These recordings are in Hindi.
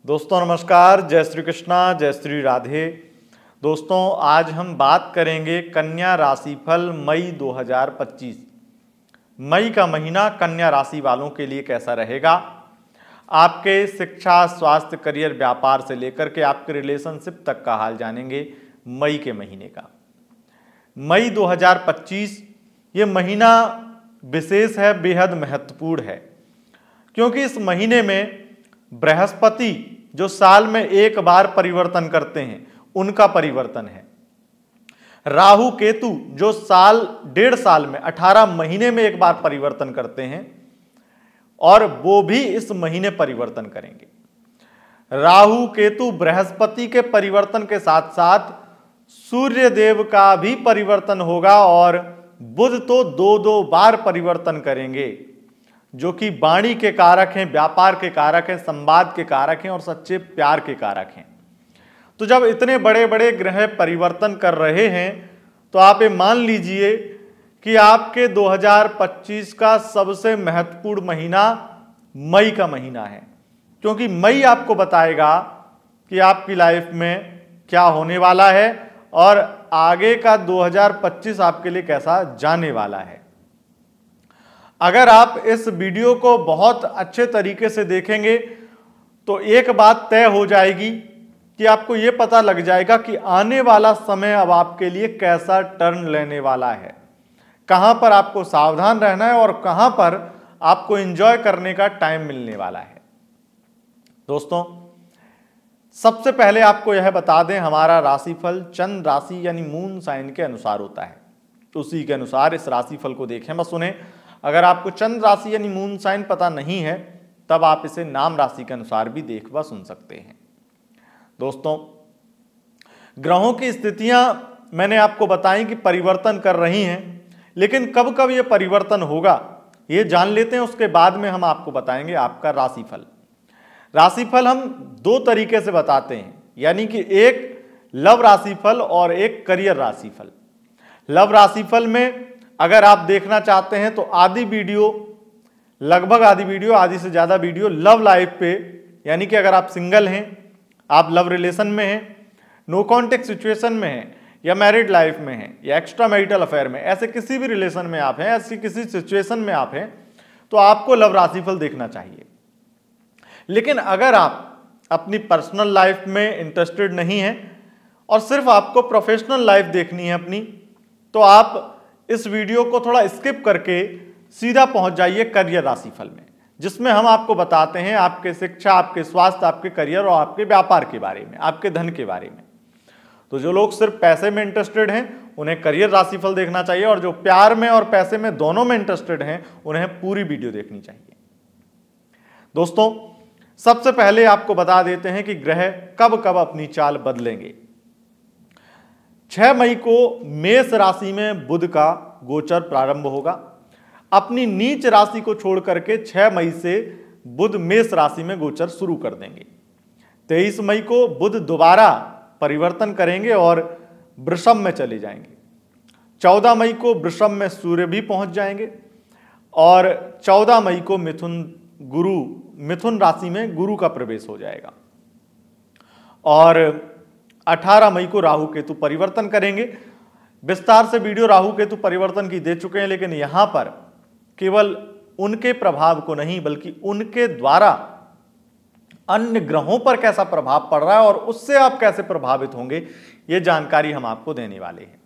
दोस्तों नमस्कार, जय श्री कृष्णा, जय श्री राधे। दोस्तों आज हम बात करेंगे कन्या राशिफल मई 2025। मई का महीना कन्या राशि वालों के लिए कैसा रहेगा। आपके शिक्षा, स्वास्थ्य, करियर, व्यापार से लेकर के आपके रिलेशनशिप तक का हाल जानेंगे मई के महीने का। मई 2025 ये महीना विशेष है, बेहद महत्वपूर्ण है, क्योंकि इस महीने में बृहस्पति जो साल में एक बार परिवर्तन करते हैं उनका परिवर्तन है। राहु केतु जो डेढ़ साल में 18 महीने में एक बार परिवर्तन करते हैं और वो भी इस महीने परिवर्तन करेंगे। राहु केतु बृहस्पति के परिवर्तन के साथ साथ सूर्य देव का भी परिवर्तन होगा और बुध तो दो बार परिवर्तन करेंगे, जो कि वाणी के कारक हैं, व्यापार के कारक हैं, संवाद के कारक हैं और सच्चे प्यार के कारक हैं। तो जब इतने बड़े बड़े ग्रह परिवर्तन कर रहे हैं तो आप ये मान लीजिए कि आपके 2025 का सबसे महत्वपूर्ण महीना मई का महीना है, क्योंकि मई आपको बताएगा कि आपकी लाइफ में क्या होने वाला है और आगे का 2025 आपके लिए कैसा जाने वाला है। अगर आप इस वीडियो को बहुत अच्छे तरीके से देखेंगे तो एक बात तय हो जाएगी कि आपको यह पता लग जाएगा कि आने वाला समय अब आपके लिए कैसा टर्न लेने वाला है, कहां पर आपको सावधान रहना है और कहां पर आपको एंजॉय करने का टाइम मिलने वाला है। दोस्तों सबसे पहले आपको यह बता दें, हमारा राशिफल चंद्र राशि यानी मून साइन के अनुसार होता है, तो उसी के अनुसार इस राशिफल को देखें। बस सुने, अगर आपको चंद्र राशि यानी मून साइन पता नहीं है तब आप इसे नाम राशि के अनुसार भी देख व सुन सकते हैं। दोस्तों ग्रहों की स्थितियां मैंने आपको बताई कि परिवर्तन कर रही हैं, लेकिन कब कब यह परिवर्तन होगा ये जान लेते हैं, उसके बाद में हम आपको बताएंगे आपका राशिफल। राशिफल हम दो तरीके से बताते हैं, यानी कि एक लव राशिफल और एक करियर राशिफल। लव राशिफल में अगर आप देखना चाहते हैं तो लगभग आधी से ज्यादा वीडियो लव लाइफ पे, यानी कि अगर आप सिंगल हैं, आप लव रिलेशन में हैं, नो कॉन्टेक्ट सिचुएशन में हैं, या मैरिड लाइफ में हैं, या एक्स्ट्रा मैरिटल अफेयर में, ऐसे किसी भी रिलेशन में आप हैं, ऐसी किसी सिचुएशन में आप हैं, तो आपको लव राशिफल देखना चाहिए। लेकिन अगर आप अपनी पर्सनल लाइफ में इंटरेस्टेड नहीं हैं और सिर्फ आपको प्रोफेशनल लाइफ देखनी है अपनी, तो आप इस वीडियो को थोड़ा स्किप करके सीधा पहुंच जाइए करियर राशिफल में, जिसमें हम आपको बताते हैं आपके शिक्षा, आपके स्वास्थ्य, आपके करियर और आपके व्यापार के बारे में, आपके धन के बारे में। तो जो लोग सिर्फ पैसे में इंटरेस्टेड हैं उन्हें करियर राशिफल देखना चाहिए, और जो प्यार में और पैसे में दोनों में इंटरेस्टेड हैं उन्हें पूरी वीडियो देखनी चाहिए। दोस्तों सबसे पहले आपको बता देते हैं कि ग्रह कब कब अपनी चाल बदलेंगे। 6 मई को मेष राशि में बुध का गोचर प्रारंभ होगा। अपनी नीच राशि को छोड़ करके 6 मई से बुध मेष राशि में गोचर शुरू कर देंगे। 23 मई को बुध दोबारा परिवर्तन करेंगे और वृषभ में चले जाएंगे। 14 मई को वृषभ में सूर्य भी पहुंच जाएंगे और 14 मई को मिथुन राशि में गुरु का प्रवेश हो जाएगा और 18 मई को राहु केतु परिवर्तन करेंगे। विस्तार से वीडियो राहु केतु परिवर्तन की दे चुके हैं, लेकिन यहां पर केवल उनके प्रभाव को नहीं बल्कि उनके द्वारा अन्य ग्रहों पर कैसा प्रभाव पड़ रहा है और उससे आप कैसे प्रभावित होंगे ये जानकारी हम आपको देने वाले हैं।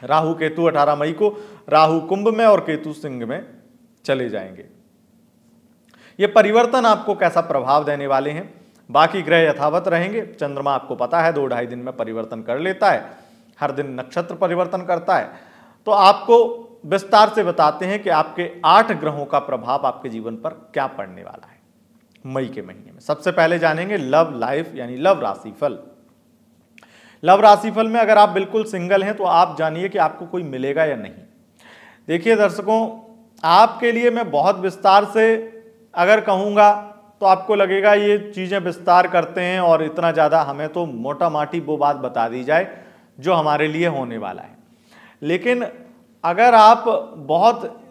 राहु केतु 18 मई को राहु कुंभ में और केतु सिंह में चले जाएंगे। ये परिवर्तन आपको कैसा प्रभाव देने वाले हैं। बाकी ग्रह यथावत रहेंगे। चंद्रमा आपको पता है 2-2.5 दिन में परिवर्तन कर लेता है, हर दिन नक्षत्र परिवर्तन करता है। तो आपको विस्तार से बताते हैं कि आपके 8 ग्रहों का प्रभाव आपके जीवन पर क्या पड़ने वाला है मई के महीने में। सबसे पहले जानेंगे लव लाइफ यानी लव राशिफल। लव राशिफल में अगर आप बिल्कुल सिंगल हैं तो आप जानिए कि आपको कोई मिलेगा या नहीं। देखिए दर्शकों, आपके लिए मैं बहुत विस्तार से अगर कहूँगा तो आपको लगेगा ये चीज़ें विस्तार करते हैं और इतना ज़्यादा हमें तो मोटा माटी वो बात बता दी जाए जो हमारे लिए होने वाला है। लेकिन अगर आप बहुत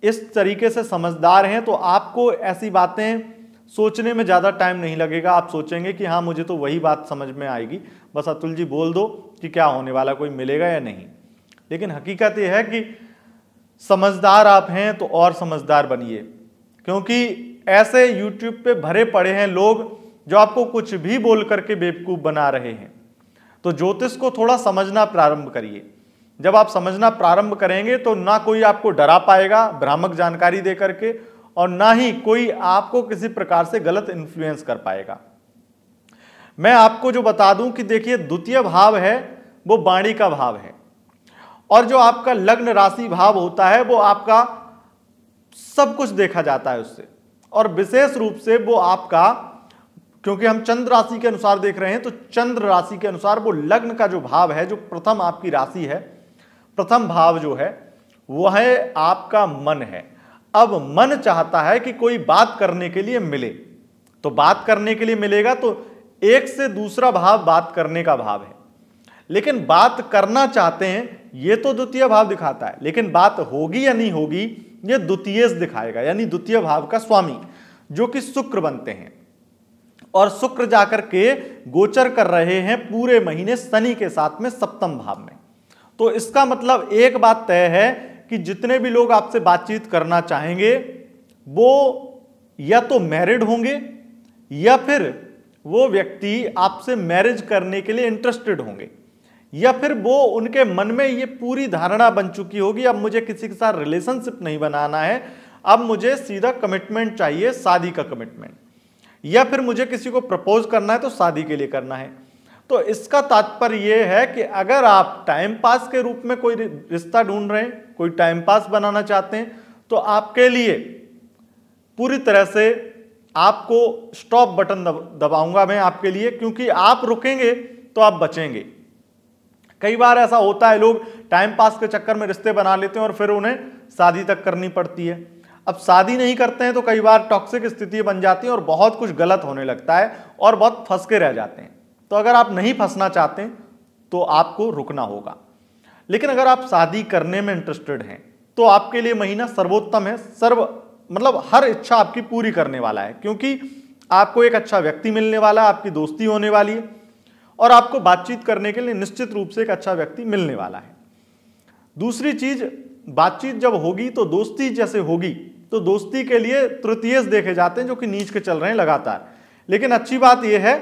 इस तरीके से समझदार हैं तो आपको ऐसी बातें सोचने में ज़्यादा टाइम नहीं लगेगा। आप सोचेंगे कि हाँ मुझे तो वही बात समझ में आएगी, बस अतुल जी बोल दो कि क्या होने वाला, कोई मिलेगा या नहीं। लेकिन हकीकत यह है कि समझदार आप हैं तो और समझदार बनिए, क्योंकि ऐसे यूट्यूब पे भरे पड़े हैं लोग जो आपको कुछ भी बोल करके बेवकूफ़ बना रहे हैं। तो ज्योतिष को थोड़ा समझना प्रारंभ करिए। जब आप समझना प्रारंभ करेंगे तो ना कोई आपको डरा पाएगा भ्रामक जानकारी दे करके, और ना ही कोई आपको किसी प्रकार से गलत इन्फ्लुएंस कर पाएगा। मैं आपको जो बता दूं कि देखिए, द्वितीय भाव है वो वाणी का भाव है, और जो आपका लग्न राशि भाव होता है वो आपका सब कुछ देखा जाता है उससे, और विशेष रूप से वो आपका, क्योंकि हम चंद्र राशि के अनुसार देख रहे हैं, तो चंद्र राशि के अनुसार वो लग्न का जो भाव है, जो प्रथम आपकी राशि है, प्रथम भाव जो है वो है आपका मन है। अब मन चाहता है कि कोई बात करने के लिए मिले, तो बात करने के लिए मिलेगा तो एक से दूसरा भाव बात करने का भाव है, लेकिन बात करना चाहते हैं ये तो द्वितीय भाव दिखाता है, लेकिन बात होगी या नहीं होगी ये द्वितीय दिखाएगा, यानी द्वितीय भाव का स्वामी जो कि शुक्र बनते हैं, और शुक्र जाकर के गोचर कर रहे हैं पूरे महीने शनि के साथ में सप्तम भाव में। तो इसका मतलब एक बात तय है कि जितने भी लोग आपसे बातचीत करना चाहेंगे वो या तो मैरिड होंगे या फिर वो व्यक्ति आपसे मैरिज करने के लिए इंटरेस्टेड होंगे, या फिर वो उनके मन में ये पूरी धारणा बन चुकी होगी अब मुझे किसी के साथ रिलेशनशिप नहीं बनाना है, अब मुझे सीधा कमिटमेंट चाहिए, शादी का कमिटमेंट, या फिर मुझे किसी को प्रपोज करना है तो शादी के लिए करना है। तो इसका तात्पर्य यह है कि अगर आप टाइम पास के रूप में कोई रिश्ता ढूंढ रहे हैं, कोई टाइम पास बनाना चाहते हैं, तो आपके लिए पूरी तरह से आपको स्टॉप बटन दबाऊंगा मैं आपके लिए, क्योंकि आप रुकेंगे तो आप बचेंगे। कई बार ऐसा होता है, लोग टाइम पास के चक्कर में रिश्ते बना लेते हैं और फिर उन्हें शादी तक करनी पड़ती है। अब शादी नहीं करते हैं तो कई बार टॉक्सिक स्थिति बन जाती है और बहुत कुछ गलत होने लगता है और बहुत फंस के रह जाते हैं। तो अगर आप नहीं फंसना चाहते तो आपको रुकना होगा, लेकिन अगर आप शादी करने में इंटरेस्टेड हैं तो आपके लिए महीना सर्वोत्तम है। मतलब हर इच्छा आपकी पूरी करने वाला है, क्योंकि आपको एक अच्छा व्यक्ति मिलने वाला है, आपकी दोस्ती होने वाली है, और आपको बातचीत करने के लिए निश्चित रूप से एक अच्छा व्यक्ति मिलने वाला है। दूसरी चीज, बातचीत जब होगी तो दोस्ती जैसे होगी तो दोस्ती के लिए तृतीय देखे जाते हैं जो कि नीच के चल रहे हैं लगातार। लेकिन अच्छी बात यह है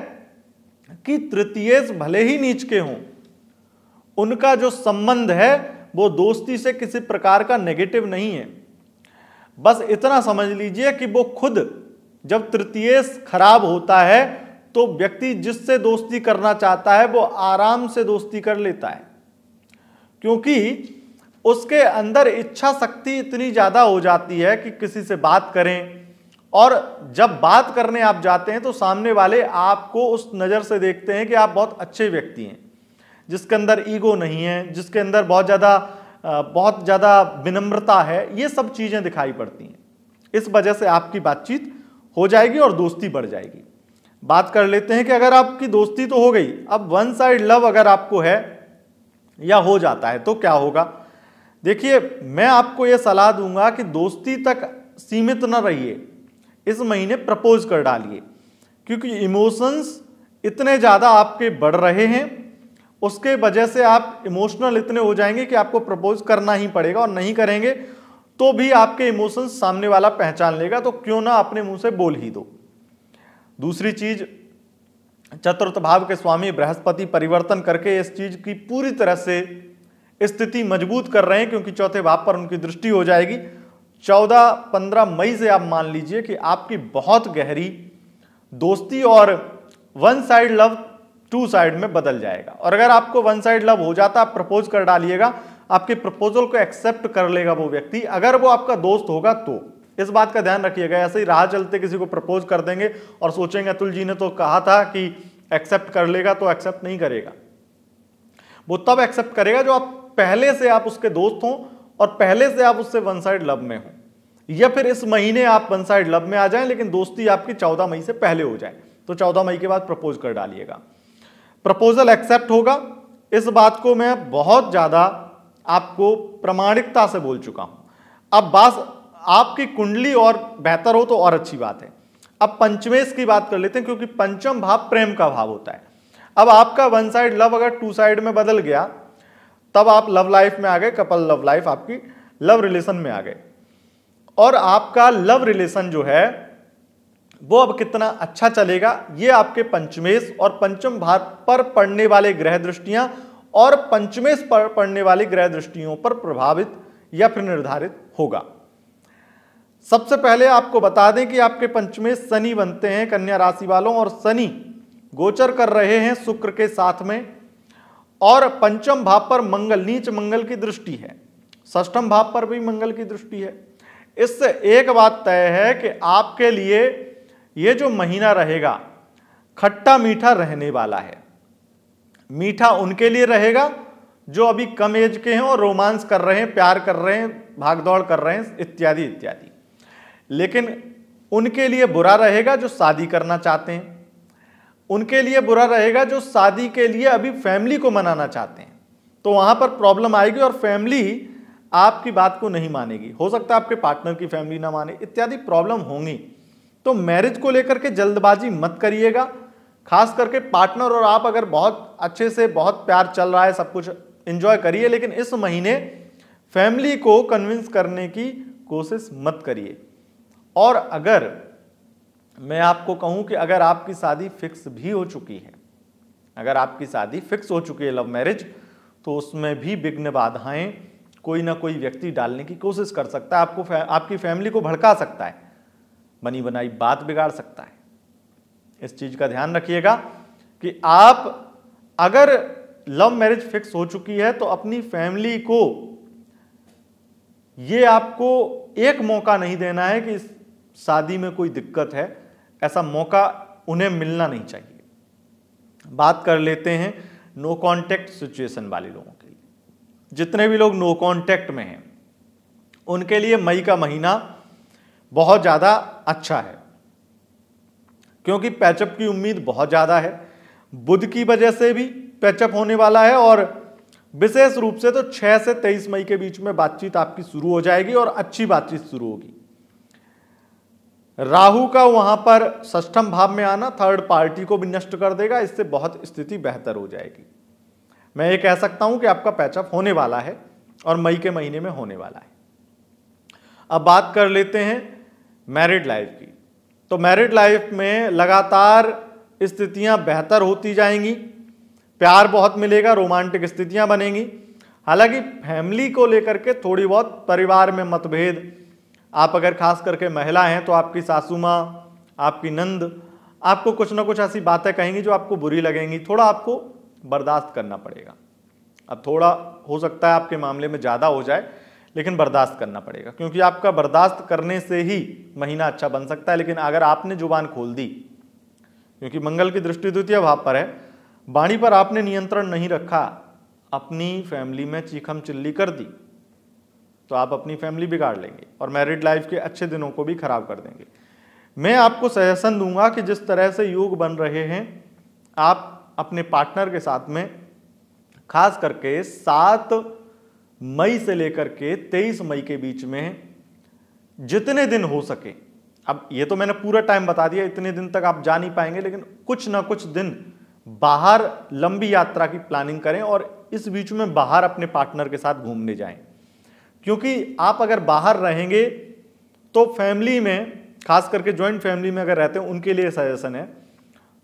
कि तृतीय भले ही नीच के हों, उनका जो संबंध है वो दोस्ती से किसी प्रकार का नेगेटिव नहीं है। बस इतना समझ लीजिए कि वो खुद जब तृतीय खराब होता है तो व्यक्ति जिससे दोस्ती करना चाहता है वो आराम से दोस्ती कर लेता है, क्योंकि उसके अंदर इच्छा शक्ति इतनी ज्यादा हो जाती है कि किसी से बात करें, और जब बात करने आप जाते हैं तो सामने वाले आपको उस नज़र से देखते हैं कि आप बहुत अच्छे व्यक्ति हैं, जिसके अंदर ईगो नहीं है, जिसके अंदर बहुत ज़्यादा विनम्रता है, ये सब चीज़ें दिखाई पड़ती हैं। इस वजह से आपकी बातचीत हो जाएगी और दोस्ती बढ़ जाएगी। बात कर लेते हैं कि अगर आपकी दोस्ती तो हो गई, अब वन साइड लव अगर आपको है या हो जाता है तो क्या होगा। देखिए, मैं आपको यह सलाह दूंगा कि दोस्ती तक सीमित न रहिए, इस महीने प्रपोज कर डालिए, क्योंकि इमोशंस इतने ज़्यादा आपके बढ़ रहे हैं, उसके वजह से आप इमोशनल इतने हो जाएंगे कि आपको प्रपोज करना ही पड़ेगा, और नहीं करेंगे तो भी आपके इमोशंस सामने वाला पहचान लेगा, तो क्यों ना अपने मुंह से बोल ही दो। दूसरी चीज, चतुर्थ भाव के स्वामी बृहस्पति परिवर्तन करके इस चीज की पूरी तरह से स्थिति मजबूत कर रहे हैं, क्योंकि चौथे भाव पर उनकी दृष्टि हो जाएगी। 14-15 मई से आप मान लीजिए कि आपकी बहुत गहरी दोस्ती और one side love two side में बदल जाएगा। और अगर आपको वन साइड लव हो जाता, आप प्रपोज कर डालिएगा, आपके प्रपोजल को एक्सेप्ट कर लेगा वो व्यक्ति, अगर वो आपका दोस्त होगा तो। इस बात का ध्यान रखिएगा, ऐसे ही राह चलते किसी को प्रपोज कर देंगे और सोचेंगे अतुल जी ने तो कहा था कि एक्सेप्ट कर लेगा, तो एक्सेप्ट नहीं करेगा। वो तब एक्सेप्ट करेगा जो आप पहले से आप उसके दोस्त हों और पहले से आप उससे वन साइड लव में हो, या फिर इस महीने आप वन साइड लव में आ जाएं लेकिन दोस्ती आपकी 14 मई से पहले हो जाए, तो 14 मई के बाद प्रपोज कर डालिएगा। प्रपोजल एक्सेप्ट होगा, इस बात को मैं बहुत ज्यादा आपको प्रामाणिकता से बोल चुका हूं। अब बात आपकी कुंडली और बेहतर हो तो और अच्छी बात है। अब पंचमेश की बात कर लेते हैं, क्योंकि पंचम भाव प्रेम का भाव होता है। अब आपका वन साइड लव अगर टू साइड में बदल गया, तब आप लव लाइफ में आ गए, कपल लव लाइफ, आपकी लव रिलेशन में आ गए। और आपका लव रिलेशन जो है वो अब कितना अच्छा चलेगा, ये आपके पंचमेश और पंचम भाव पर पड़ने वाले ग्रह दृष्टियां और पंचमेश पर पड़ने वाली ग्रह दृष्टियों पर प्रभावित या फिर निर्धारित होगा। सबसे पहले आपको बता दें कि आपके पंचमेश शनि बनते हैं कन्या राशि वालों, और शनि गोचर कर रहे हैं शुक्र के साथ में, और पंचम भाव पर मंगल, नीच मंगल की दृष्टि है, षष्ठम भाव पर भी मंगल की दृष्टि है। इससे एक बात तय है कि आपके लिए ये जो महीना रहेगा खट्टा मीठा रहने वाला है। मीठा उनके लिए रहेगा जो अभी कम एज के हैं और रोमांस कर रहे हैं, प्यार कर रहे हैं, भागदौड़ कर रहे हैं, इत्यादि इत्यादि। लेकिन उनके लिए बुरा रहेगा जो शादी करना चाहते हैं, उनके लिए बुरा रहेगा जो शादी के लिए अभी फैमिली को मनाना चाहते हैं। तो वहां पर प्रॉब्लम आएगी और फैमिली आपकी बात को नहीं मानेगी, हो सकता है आपके पार्टनर की फैमिली ना माने, इत्यादि प्रॉब्लम होंगी। तो मैरिज को लेकर के जल्दबाजी मत करिएगा, खास करके पार्टनर और आप अगर बहुत अच्छे से, बहुत प्यार चल रहा है, सब कुछ एंजॉय करिए, लेकिन इस महीने फैमिली को कन्विंस करने की कोशिश मत करिए। और अगर मैं आपको कहूं कि अगर आपकी शादी फिक्स भी हो चुकी है, अगर आपकी शादी फिक्स हो चुकी है लव मैरिज, तो उसमें भी विघ्न बाधाएं कोई ना कोई व्यक्ति डालने की कोशिश कर सकता है, आपकी फैमिली को भड़का सकता है, बनी बनाई बात बिगाड़ सकता है। इस चीज का ध्यान रखिएगा कि आप अगर लव मैरिज फिक्स हो चुकी है तो अपनी फैमिली को ये आपको एक मौका नहीं देना है कि इस शादी में कोई दिक्कत है, ऐसा मौका उन्हें मिलना नहीं चाहिए। बात कर लेते हैं नो कांटेक्ट सिचुएशन वाले लोगों के लिए। जितने भी लोग नो कांटेक्ट में हैं उनके लिए मई का महीना बहुत ज्यादा अच्छा है, क्योंकि पैचअप की उम्मीद बहुत ज्यादा है। बुध की वजह से भी पैचअप होने वाला है, और विशेष रूप से तो 6 से 23 मई के बीच में बातचीत आपकी शुरू हो जाएगी और अच्छी बातचीत शुरू होगी। राहु का वहां पर षष्ठम भाव में आना थर्ड पार्टी को भी नष्ट कर देगा, इससे बहुत स्थिति बेहतर हो जाएगी। मैं ये कह सकता हूं कि आपका पैचअप होने वाला है और मई के महीने में होने वाला है। अब बात कर लेते हैं मैरिड लाइफ की। तो मैरिड लाइफ में लगातार स्थितियां बेहतर होती जाएंगी, प्यार बहुत मिलेगा, रोमांटिक स्थितियां बनेंगी। हालांकि फैमिली को लेकर के थोड़ी बहुत परिवार में मतभेद, आप अगर खास करके महिला हैं तो आपकी सासू माँ, आपकी नंद आपको कुछ ना कुछ ऐसी बातें कहेंगी जो आपको बुरी लगेंगी, थोड़ा आपको बर्दाश्त करना पड़ेगा। अब थोड़ा हो सकता है आपके मामले में ज़्यादा हो जाए, लेकिन बर्दाश्त करना पड़ेगा, क्योंकि आपका बर्दाश्त करने से ही महीना अच्छा बन सकता है। लेकिन अगर आपने जुबान खोल दी, क्योंकि मंगल की दृष्टि द्वितीय भाव पर है, वाणी पर आपने नियंत्रण नहीं रखा, अपनी फैमिली में चीखम चिल्ली कर दी, तो आप अपनी फैमिली बिगाड़ लेंगे और मैरिड लाइफ के अच्छे दिनों को भी खराब कर देंगे। मैं आपको सजेशन दूंगा कि जिस तरह से योग बन रहे हैं, आप अपने पार्टनर के साथ में खास करके 7 मई से लेकर के 23 मई के बीच में जितने दिन हो सके, अब ये तो मैंने पूरा टाइम बता दिया, इतने दिन तक आप जा नहीं पाएंगे, लेकिन कुछ ना कुछ दिन बाहर लंबी यात्रा की प्लानिंग करें और इस बीच में बाहर अपने पार्टनर के साथ घूमने जाएं। क्योंकि आप अगर बाहर रहेंगे तो फैमिली में, खास करके जॉइंट फैमिली में अगर रहते हैं, उनके लिए सजेशन है,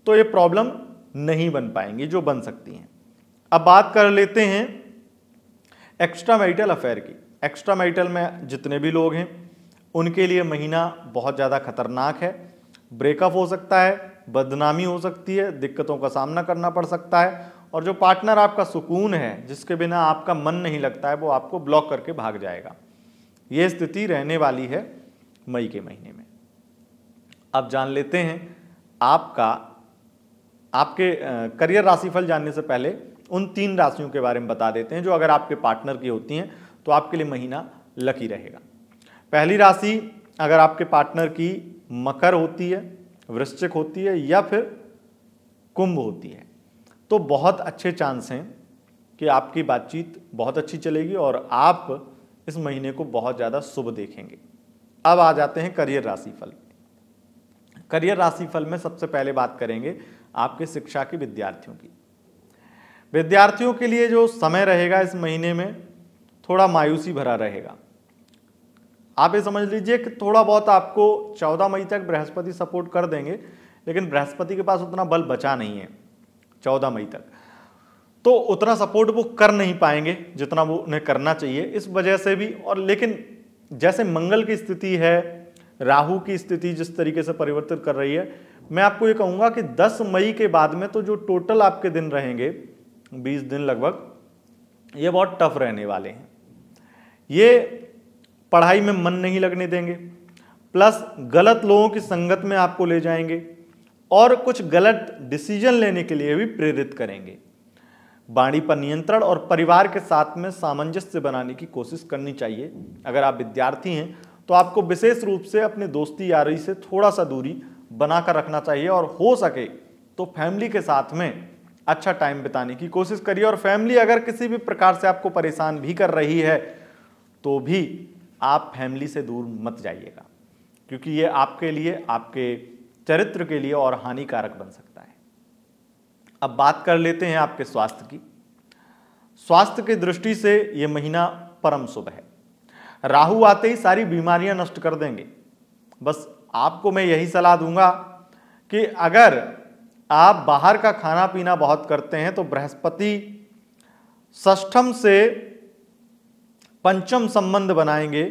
तो ये प्रॉब्लम नहीं बन पाएंगी जो बन सकती हैं। अब बात कर लेते हैं एक्स्ट्रा मैरिटल अफेयर की। एक्स्ट्रा मैरिटल में जितने भी लोग हैं उनके लिए महीना बहुत ज़्यादा खतरनाक है। ब्रेकअप हो सकता है, बदनामी हो सकती है, दिक्कतों का सामना करना पड़ सकता है, और जो पार्टनर आपका सुकून है, जिसके बिना आपका मन नहीं लगता है, वो आपको ब्लॉक करके भाग जाएगा। ये स्थिति रहने वाली है मई के महीने में। अब जान लेते हैं आपके करियर राशिफल जानने से पहले उन 3 राशियों के बारे में बता देते हैं जो अगर आपके पार्टनर की होती हैं तो आपके लिए महीना लकी रहेगा। पहली राशि अगर आपके पार्टनर की मकर होती है, वृश्चिक होती है या फिर कुंभ होती है, तो बहुत अच्छे चांस हैं कि आपकी बातचीत बहुत अच्छी चलेगी और आप इस महीने को बहुत ज़्यादा शुभ देखेंगे। अब आ जाते हैं करियर राशिफल। करियर राशिफल में सबसे पहले बात करेंगे आपके शिक्षा के विद्यार्थियों की। विद्यार्थियों के लिए जो समय रहेगा इस महीने में थोड़ा मायूसी भरा रहेगा। आप ये समझ लीजिए कि थोड़ा बहुत आपको 14 मई तक बृहस्पति सपोर्ट कर देंगे, लेकिन बृहस्पति के पास उतना बल बचा नहीं है 14 मई तक, तो उतना सपोर्ट वो कर नहीं पाएंगे जितना वो उन्हें करना चाहिए। इस वजह से भी, और लेकिन जैसे मंगल की स्थिति है, राहु की स्थिति जिस तरीके से परिवर्तित कर रही है, मैं आपको ये कहूँगा कि 10 मई के बाद में तो जो टोटल आपके दिन रहेंगे 20 दिन लगभग, ये बहुत टफ रहने वाले हैं। ये पढ़ाई में मन नहीं लगने देंगे, प्लस गलत लोगों की संगत में आपको ले जाएंगे और कुछ गलत डिसीजन लेने के लिए भी प्रेरित करेंगे। वाणी पर नियंत्रण और परिवार के साथ में सामंजस्य बनाने की कोशिश करनी चाहिए। अगर आप विद्यार्थी हैं तो आपको विशेष रूप से अपने दोस्ती यारी से थोड़ा सा दूरी बनाकर रखना चाहिए और हो सके तो फैमिली के साथ में अच्छा टाइम बिताने की कोशिश करिए। और फैमिली अगर किसी भी प्रकार से आपको परेशान भी कर रही है तो भी आप फैमिली से दूर मत जाइएगा, क्योंकि ये आपके लिए, आपके चरित्र के लिए और हानिकारक बन सकता है। अब बात कर लेते हैं आपके स्वास्थ्य की। स्वास्थ्य की दृष्टि से ये महीना परम शुभ है। राहु आते ही सारी बीमारियां नष्ट कर देंगे। बस आपको मैं यही सलाह दूंगा कि अगर आप बाहर का खाना पीना बहुत करते हैं तो बृहस्पति षष्ठम से पंचम संबंध बनाएंगे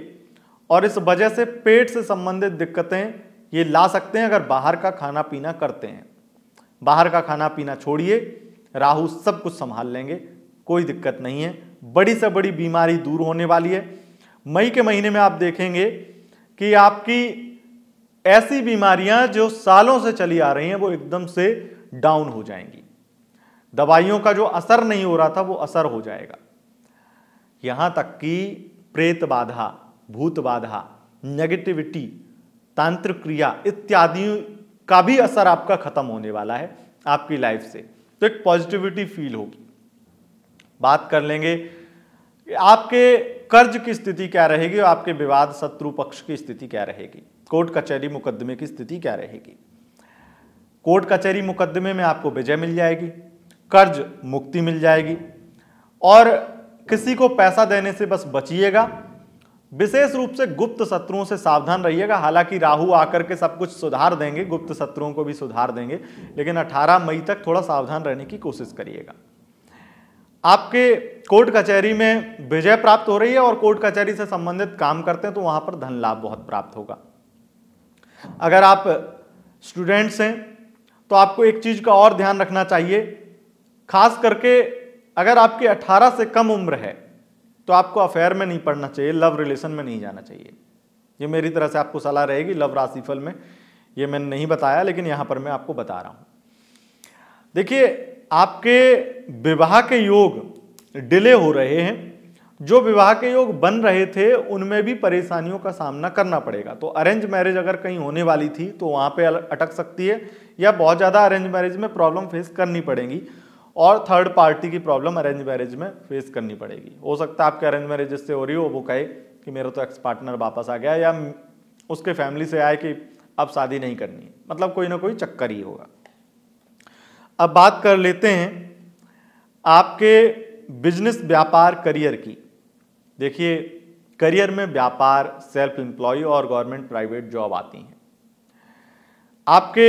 और इस वजह से पेट से संबंधित दिक्कतें ये ला सकते हैं अगर बाहर का खाना पीना करते हैं। बाहर का खाना पीना छोड़िए, राहु सब कुछ संभाल लेंगे, कोई दिक्कत नहीं है। बड़ी से बड़ी बीमारी दूर होने वाली है। मई के महीने में आप देखेंगे कि आपकी ऐसी बीमारियां जो सालों से चली आ रही हैं वो एकदम से डाउन हो जाएंगी। दवाइयों का जो असर नहीं हो रहा था वो असर हो जाएगा। यहां तक कि प्रेत बाधा, भूत बाधा, नेगेटिविटी, तांत्रिक क्रिया इत्यादि का भी असर आपका खत्म होने वाला है आपकी लाइफ से, तो एक पॉजिटिविटी फील होगी। बात कर लेंगे आपके कर्ज की स्थिति क्या रहेगी और आपके विवाद शत्रु पक्ष की स्थिति क्या रहेगी, कोर्ट कचहरी मुकदमे की स्थिति क्या रहेगी। कोर्ट कचहरी मुकदमे में आपको विजय मिल जाएगी, कर्ज मुक्ति मिल जाएगी और किसी को पैसा देने से बस बचिएगा। विशेष रूप से गुप्त शत्रुओं से सावधान रहिएगा। हालांकि राहु आकर के सब कुछ सुधार देंगे, गुप्त शत्रुओं को भी सुधार देंगे, लेकिन 18 मई तक थोड़ा सावधान रहने की कोशिश करिएगा। आपके कोर्ट कचहरी में विजय प्राप्त हो रही है और कोर्ट कचहरी से संबंधित काम करते हैं तो वहां पर धन लाभ बहुत प्राप्त होगा। अगर आप स्टूडेंट्स हैं तो आपको एक चीज का और ध्यान रखना चाहिए, खास करके अगर आपकी 18 से कम उम्र है तो आपको अफेयर में नहीं पड़ना चाहिए, लव रिलेशन में नहीं जाना चाहिए। ये मेरी तरह से आपको सलाह रहेगी। लव राशिफल में ये मैंने नहीं बताया, लेकिन यहां पर मैं आपको बता रहा हूं। देखिए, आपके विवाह के योग डिले हो रहे हैं। जो विवाह के योग बन रहे थे उनमें भी परेशानियों का सामना करना पड़ेगा। तो अरेंज मैरिज अगर कहीं होने वाली थी तो वहां पे अटक सकती है, या बहुत ज्यादा अरेंज मैरिज में प्रॉब्लम फेस करनी पड़ेगी और थर्ड पार्टी की प्रॉब्लम अरेंज मैरिज में फेस करनी पड़ेगी। हो सकता है आपके अरेंज मैरिज जिससे हो रही हो वो कहे कि मेरा तो एक्स पार्टनर वापस आ गया, या उसके फैमिली से आए कि अब शादी नहीं करनी है। मतलब कोई ना कोई चक्कर ही होगा। अब बात कर लेते हैं आपके बिजनेस, व्यापार, करियर की। देखिए, करियर में व्यापार, सेल्फ एम्प्लॉय और गवर्नमेंट प्राइवेट जॉब आती हैं। आपके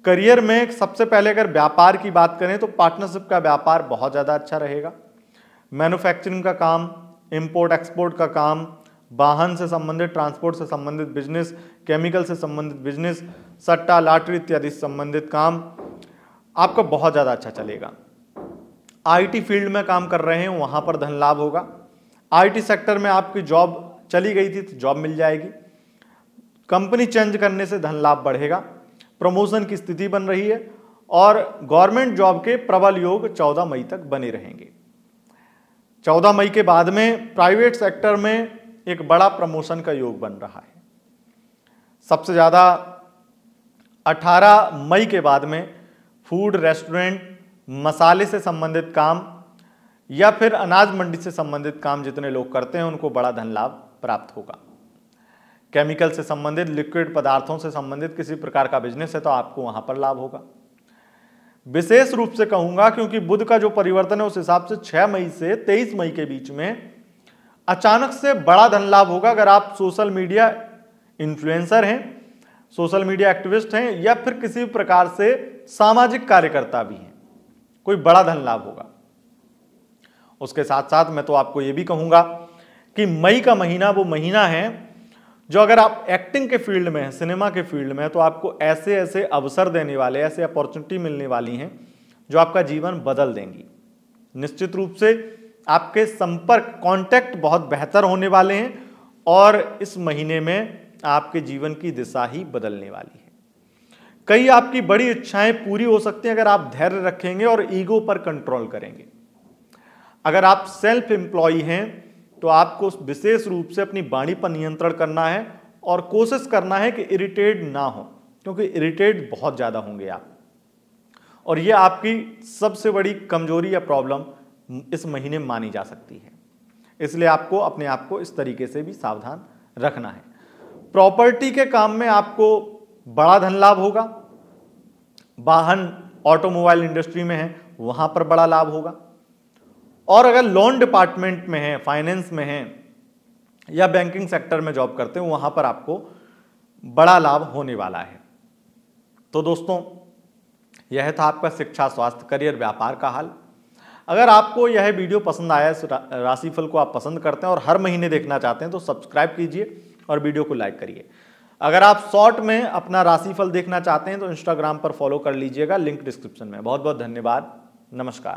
करियर में सबसे पहले अगर व्यापार की बात करें तो पार्टनरशिप का व्यापार बहुत ज़्यादा अच्छा रहेगा। मैन्युफैक्चरिंग का काम, इंपोर्ट एक्सपोर्ट का काम, वाहन से संबंधित, ट्रांसपोर्ट से संबंधित बिजनेस, केमिकल से संबंधित बिजनेस, सट्टा लॉटरी इत्यादि से संबंधित काम आपका बहुत ज़्यादा अच्छा चलेगा। आईटी फील्ड में काम कर रहे हैं वहाँ पर धन लाभ होगा। आईटी सेक्टर में आपकी जॉब चली गई थी तो जॉब मिल जाएगी। कंपनी चेंज करने से धन लाभ बढ़ेगा। प्रमोशन की स्थिति बन रही है और गवर्नमेंट जॉब के प्रबल योग 14 मई तक बने रहेंगे। 14 मई के बाद में प्राइवेट सेक्टर में एक बड़ा प्रमोशन का योग बन रहा है। सबसे ज़्यादा 18 मई के बाद में फूड, रेस्टोरेंट, मसाले से संबंधित काम या फिर अनाज मंडी से संबंधित काम जितने लोग करते हैं उनको बड़ा धन लाभ प्राप्त होगा। केमिकल से संबंधित, लिक्विड पदार्थों से संबंधित किसी प्रकार का बिजनेस है तो आपको वहां पर लाभ होगा। विशेष रूप से कहूंगा क्योंकि बुध का जो परिवर्तन है उस हिसाब से 6 मई से 23 मई के बीच में अचानक से बड़ा धन लाभ होगा। अगर आप सोशल मीडिया इन्फ्लुएंसर हैं, सोशल मीडिया एक्टिविस्ट हैं या फिर किसी प्रकार से सामाजिक कार्यकर्ता भी हैं, कोई बड़ा धन लाभ होगा। उसके साथ साथ मैं तो आपको यह भी कहूंगा कि मई का महीना वो महीना है जो अगर आप एक्टिंग के फील्ड में हैं, सिनेमा के फील्ड में हैं, तो आपको ऐसे ऐसे अवसर देने वाले, ऐसे अपॉर्चुनिटी मिलने वाली हैं जो आपका जीवन बदल देंगी। निश्चित रूप से आपके संपर्क, कांटेक्ट बहुत बेहतर होने वाले हैं और इस महीने में आपके जीवन की दिशा ही बदलने वाली है। कई आपकी बड़ी इच्छाएं पूरी हो सकती हैं अगर आप धैर्य रखेंगे और ईगो पर कंट्रोल करेंगे। अगर आप सेल्फ एम्प्लॉय हैं तो आपको विशेष रूप से अपनी वाणी पर नियंत्रण करना है और कोशिश करना है कि इरिटेट ना हो, क्योंकि इरिटेट बहुत ज्यादा होंगे आप, और यह आपकी सबसे बड़ी कमजोरी या प्रॉब्लम इस महीने मानी जा सकती है। इसलिए आपको अपने आप को इस तरीके से भी सावधान रखना है। प्रॉपर्टी के काम में आपको बड़ा धन लाभ होगा। वाहन, ऑटोमोबाइल इंडस्ट्री में है वहां पर बड़ा लाभ होगा। और अगर लोन डिपार्टमेंट में है, फाइनेंस में है या बैंकिंग सेक्टर में जॉब करते हैं, वहां पर आपको बड़ा लाभ होने वाला है। तो दोस्तों, यह था आपका शिक्षा, स्वास्थ्य, करियर, व्यापार का हाल। अगर आपको यह वीडियो पसंद आया, इस राशिफल को आप पसंद करते हैं और हर महीने देखना चाहते हैं तो सब्सक्राइब कीजिए और वीडियो को लाइक करिए। अगर आप शॉर्ट में अपना राशिफल देखना चाहते हैं तो इंस्टाग्राम पर फॉलो कर लीजिएगा, लिंक डिस्क्रिप्शन में। बहुत बहुत धन्यवाद। नमस्कार।